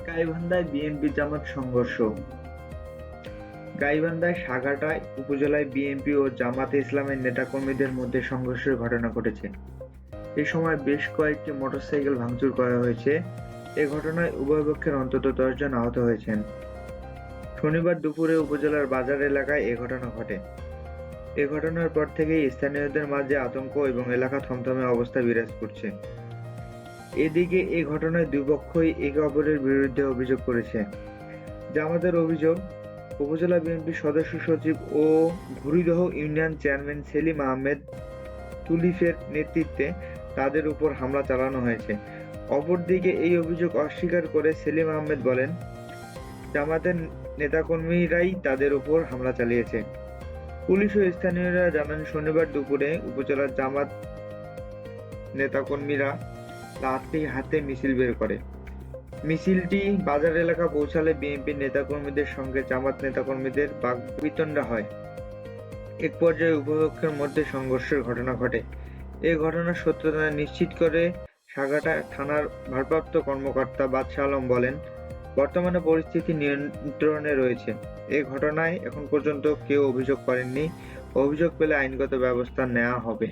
গাইবান্ধায় BNP জামাত সংঘর্ষ। গাইবান্ধায় সাঘাটা উপজেলায় BNP ও জামাতে ইসলামের নেতাকর্মীদের মধ্যে সংঘর্ষের ঘটনা ঘটেছে। এ সময় বেশ কয়েকটি মোটরসাইকেল ভাঙচুর করা হয়েছে। এ ঘটনায় উভয় পক্ষের অন্তত 10 জন আহত হয়েছেন। শনিবার দুপুরে উপজেলার বাজার এলাকায় এ ঘটনা ঘটে। এ ঘটনার পর থেকেই স্থানীয়দের মাঝে আতঙ্ক এবং এলাকা থমথমে অবস্থা বিরাজ করছে। এদিকে এ ঘটনায় দুই পক্ষই একে অপরের বিরুদ্ধে অভিযোগ করেছে। জামাতের অভিযোগ, উপজেলা বিএনপির সদস্য সচিব ও ঘুরিদহ ইউনিয়ন চেয়ারম্যান সেলিম আহমেদ তুলিফের নেতৃত্বে তাদের উপর হামলা চালানো হয়েছে। অপরদিকে এই অভিযোগ অস্বীকার করে সেলিম আহমেদ বলেন, জামাতের নেতাকর্মীরাই তাদের উপর হামলা চালিয়েছে। পুলিশ ও স্থানীয়রা জানান, শনিবার দুপুরে উপজেলার জামাত নেতাকর্মীরা লাঠি হাতে মিছিল বের করে। মিছিলটি বাজার এলাকা পৌঁছালে বিএনপির নেতাকর্মীদের সঙ্গে জামাত নেতাকর্মীদের বাকবিতণ্ডা হয়। এক পর্যায়ে উভয় পক্ষের মধ্যে সংঘর্ষের ঘটনা ঘটে। এ ঘটনার সত্যতা নিশ্চিত করে সাঘাটা থানার ভারপ্রাপ্ত কর্মকর্তা বাদশা আলম বলেন, বর্তমানে পরিস্থিতি নিয়ন্ত্রণে রয়েছে। এ ঘটনায় এখন পর্যন্ত কেউ অভিযোগ করেননি। অভিযোগ পেলে আইনগত ব্যবস্থা নেওয়া হবে।